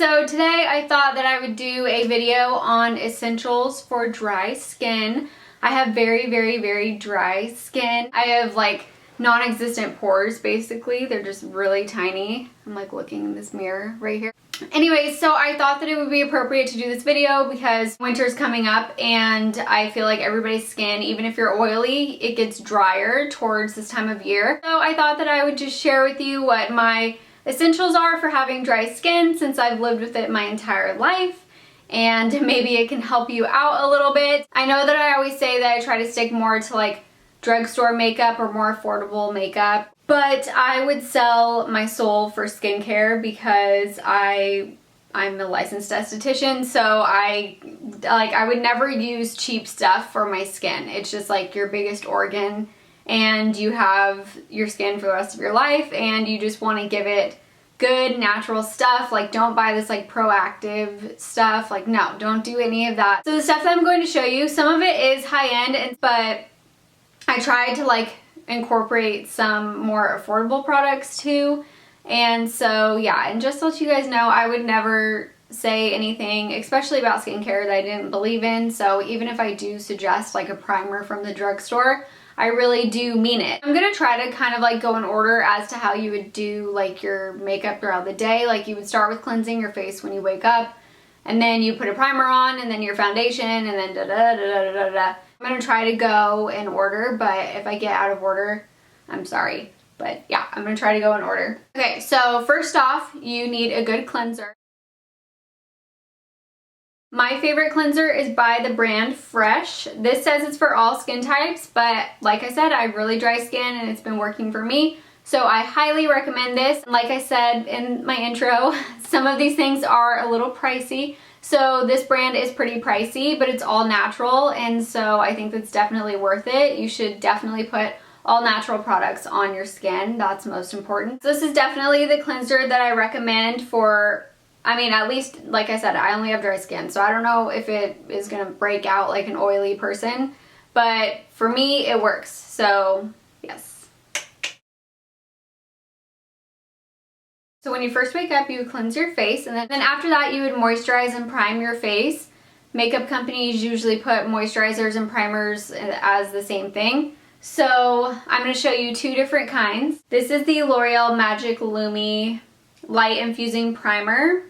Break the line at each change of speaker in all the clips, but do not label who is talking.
So today I thought that I would do a video on essentials for dry skin. I have very dry skin. I have like non-existent pores basically. They're just really tiny. I'm like looking in this mirror right here. Anyways, so I thought that it would be appropriate to do this video because winter's coming up and I feel like everybody's skin, even if you're oily, it gets drier towards this time of year. So I thought that I would just share with you what my essentials are for having dry skin since I've lived with it my entire life, and maybe it can help you out a little bit. I know that I always say that I try to stick more to like drugstore makeup or more affordable makeup, but I would sell my soul for skincare because I'm a licensed esthetician, so I would never use cheap stuff for my skin. It's just like your biggest organ and you have your skin for the rest of your life and you just want to give it good natural stuff. Like, don't buy this like proactive stuff. Like, no, don't do any of that. So the stuff that I'm going to show you, some of it is high-end, but I tried to like incorporate some more affordable products too. And so yeah, and just to let you guys know, I would never say anything, especially about skincare, that I didn't believe in. So even if I do suggest like a primer from the drugstore, I really do mean it. I'm gonna try to kind of like go in order as to how you would do like your makeup throughout the day. Like, you would start with cleansing your face when you wake up, and then you put a primer on, and then your foundation, and then da-da-da-da-da-da. I'm gonna try to go in order, but if I get out of order, I'm sorry. But yeah, I'm gonna try to go in order. Okay, so first off, you need a good cleanser. My favorite cleanser is by the brand Fresh. This says it's for all skin types, but like I said, I have really dry skin and it's been working for me. So I highly recommend this. Like I said in my intro, some of these things are a little pricey. So this brand is pretty pricey, but it's all natural, and so I think that's definitely worth it. You should definitely put all natural products on your skin. That's most important. So this is definitely the cleanser that I recommend for, I mean, at least, like I said, I only have dry skin, so I don't know if it is gonna break out like an oily person, but for me, it works. So yes. So when you first wake up, you would cleanse your face, and then after that you would moisturize and prime your face. Makeup companies usually put moisturizers and primers as the same thing. So I'm going to show you two different kinds. This is the L'Oreal Magic Lumi Light Infusing Primer.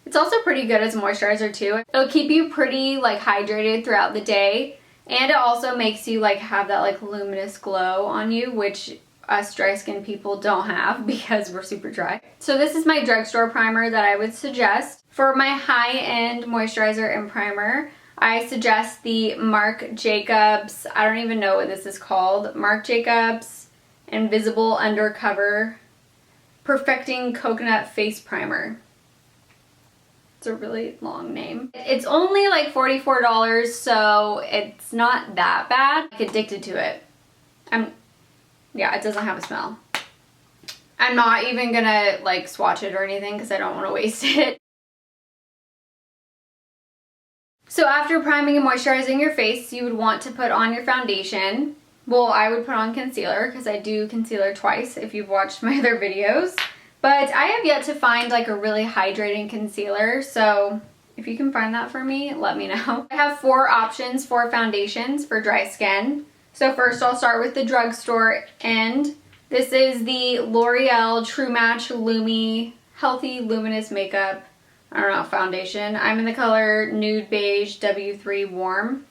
It's also pretty good as a moisturizer too. It'll keep you pretty like hydrated throughout the day, and it also makes you like have that like luminous glow on you, which us dry skin people don't have because we're super dry. So this is my drugstore primer that I would suggest. For my high-end moisturizer and primer, I suggest the Marc Jacobs, I don't even know what this is called, Marc Jacobs Invisible Undercover Perfecting Coconut Face Primer. It's a really long name. It's only like $44, so it's not that bad. I'm addicted to it. Yeah, it doesn't have a smell. I'm not even gonna like swatch it or anything because I don't want to waste it. So after priming and moisturizing your face, you would want to put on your foundation. Well, I would put on concealer because I do concealer twice if you've watched my other videos. But I have yet to find like a really hydrating concealer, so if you can find that for me, let me know. I have 4 options for foundations for dry skin. So first I'll start with the drugstore end. This is the L'Oreal True Match Lumi Healthy Luminous Makeup, I don't know, foundation. I'm in the color Nude Beige W3 Warm.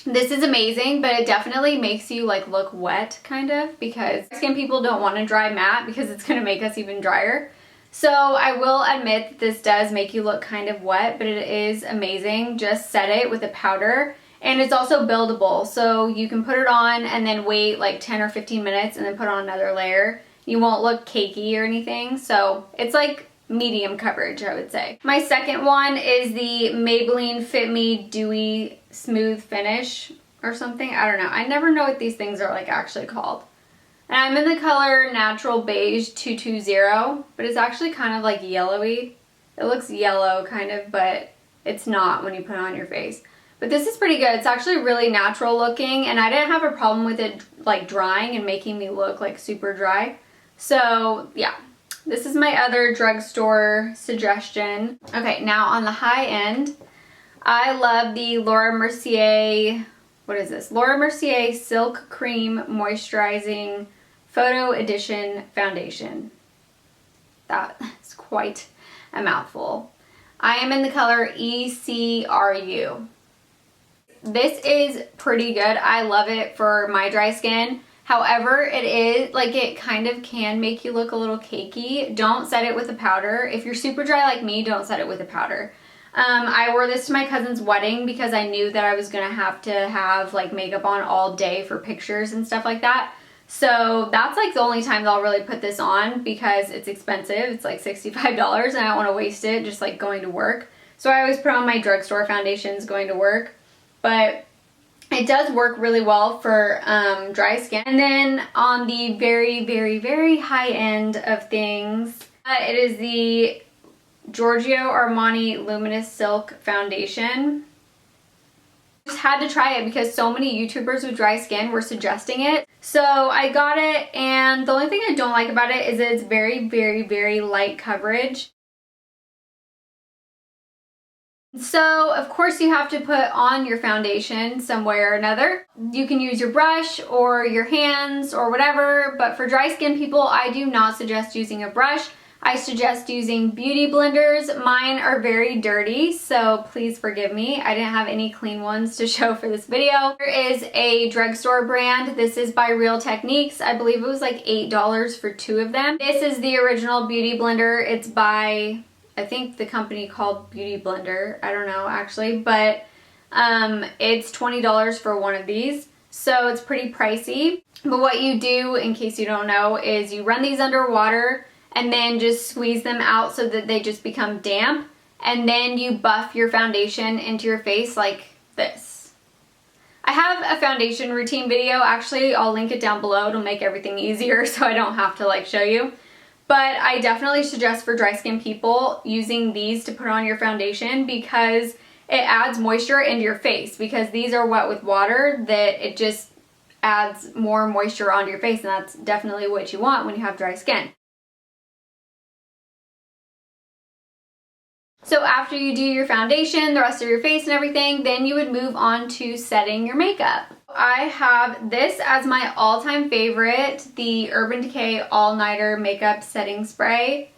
This is amazing, but it definitely makes you like look wet kind of, because skin people don't want to dry matte because it's going to make us even drier. So I will admit that this does make you look kind of wet, but it is amazing. Just set it with a powder. And it's also buildable, so you can put it on and then wait like 10 or 15 minutes and then put on another layer. You won't look cakey or anything, so it's like medium coverage, I would say. My second one is the Maybelline FitMe Dewy Smooth Finish or something. I don't know. I never know what these things are like actually called. And I'm in the color Natural Beige 220, but it's actually kind of like yellowy. It looks yellow kind of, but it's not when you put it on your face. But this is pretty good. It's actually really natural looking, and I didn't have a problem with it like drying and making me look like super dry. So yeah, This is my other drugstore suggestion. Okay, now on the high end, I love the Laura Mercier, what is this? Laura Mercier Silk Cream Moisturizing Photo Edition Foundation. That's quite a mouthful. I am in the color ECRU. This is pretty good. I love it for my dry skin. However, it kind of can make you look a little cakey. Don't set it with a powder. If you're super dry like me, don't set it with a powder. I wore this to my cousin's wedding because I knew that I was gonna have to have like makeup on all day for pictures and stuff like that. So that's like the only time that I'll really put this on because it's expensive. It's like $65 and I don't want to waste it just like going to work. So I always put on my drugstore foundations going to work. But it does work really well for dry skin. And then on the very, very, very high end of things, it is the Giorgio Armani Luminous Silk Foundation. Just had to try it because so many YouTubers with dry skin were suggesting it. So I got it, and the only thing I don't like about it is that it's very, very, very light coverage. So of course you have to put on your foundation some way or another. You can use your brush or your hands or whatever, but for dry skin people, I do not suggest using a brush. I suggest using beauty blenders. Mine are very dirty, so please forgive me. I didn't have any clean ones to show for this video. There is a drugstore brand. This is by Real Techniques. I believe it was like $8 for 2 of them. This is the original beauty blender. It's by, I think, the company called Beauty Blender. I don't know actually, but it's $20 for one of these. So it's pretty pricey. But what you do, in case you don't know, is you run these under water and then just squeeze them out so that they just become damp. And then you buff your foundation into your face like this. I have a foundation routine video. Actually, I'll link it down below. It'll make everything easier so I don't have to like show you. But I definitely suggest for dry skin people using these to put on your foundation because it adds moisture into your face, because these are wet with water, that it just adds more moisture onto your face, and that's definitely what you want when you have dry skin. So after you do your foundation, the rest of your face and everything, then you would move on to setting your makeup. I have this as my all-time favorite, the Urban Decay All Nighter Makeup Setting Spray.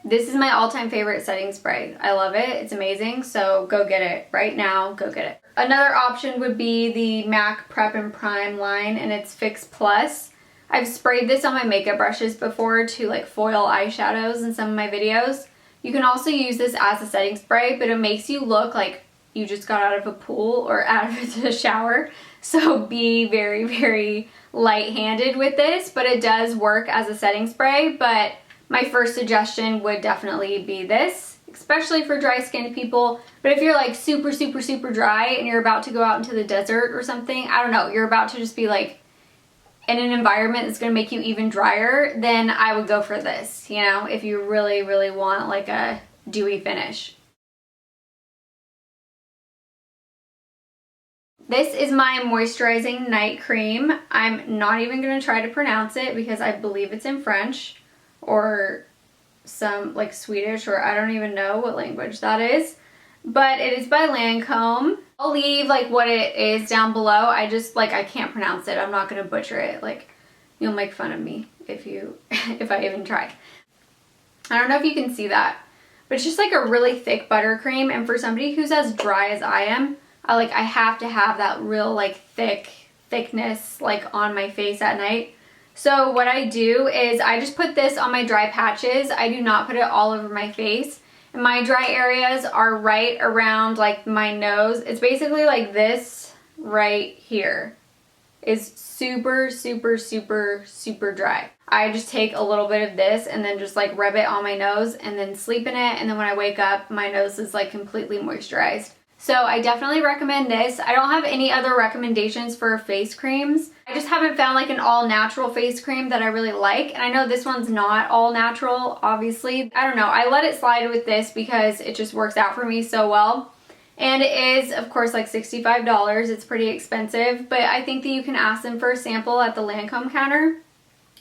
This is my all-time favorite setting spray. I love it. It's amazing. So go get it right now. Go get it. Another option would be the MAC Prep and Prime line, and it's Fix Plus. I've sprayed this on my makeup brushes before to like foil eyeshadows in some of my videos. You can also use this as a setting spray, but it makes you look like you just got out of a pool or out of the shower. So be very, very light-handed with this, but it does work as a setting spray. But my first suggestion would definitely be this, especially for dry skinned people. But if you're like super, super, super dry and you're about to go out into the desert or something, I don't know, you're about to just be like in an environment that's going to make you even drier, then I would go for this, you know, if you really, really want like a dewy finish. This is my moisturizing night cream. I'm not even going to try to pronounce it because I believe it's in French or some like Swedish, or I don't even know what language that is. But it is by Lancome. I'll leave like what it is down below. I can't pronounce it. I'm not going to butcher it. Like, you'll make fun of me if I even try. I don't know if you can see that, but it's just like a really thick buttercream. And for somebody who's as dry as I am, I have to have that real like thickness like on my face at night. So what I do is I just put this on my dry patches. I do not put it all over my face. And my dry areas are right around like my nose. It's basically like this right here is super, super, super, super dry. I just take a little bit of this and then just like rub it on my nose and then sleep in it. And then when I wake up, my nose is like completely moisturized. So I definitely recommend this. I don't have any other recommendations for face creams. I just haven't found like an all natural face cream that I really like. And I know this one's not all natural, obviously. I don't know. I let it slide with this because it just works out for me so well. And it is, of course, like $65. It's pretty expensive, but I think that you can ask them for a sample at the Lancome counter.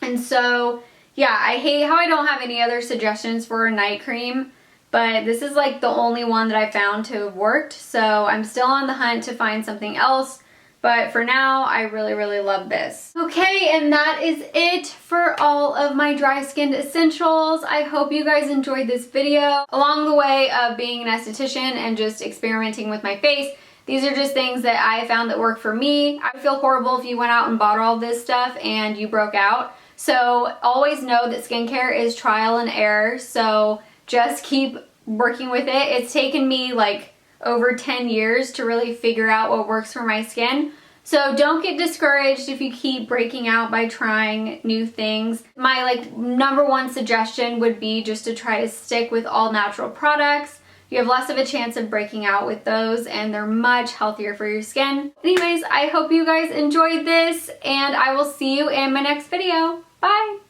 And so yeah, I hate how I don't have any other suggestions for a night cream, but this is like the only one that I found to have worked, so I'm still on the hunt to find something else. But for now, I really, really love this. Okay, and that is it for all of my dry skin essentials. I hope you guys enjoyed this video. Along the way of being an esthetician and just experimenting with my face, these are just things that I found that work for me. I would feel horrible if you went out and bought all this stuff and you broke out. So always know that skincare is trial and error. So just keep working with it. It's taken me like over 10 years to really figure out what works for my skin. So don't get discouraged if you keep breaking out by trying new things. My like #1 suggestion would be just to try to stick with all natural products. You have less of a chance of breaking out with those, and they're much healthier for your skin. Anyways, I hope you guys enjoyed this, and I will see you in my next video. Bye!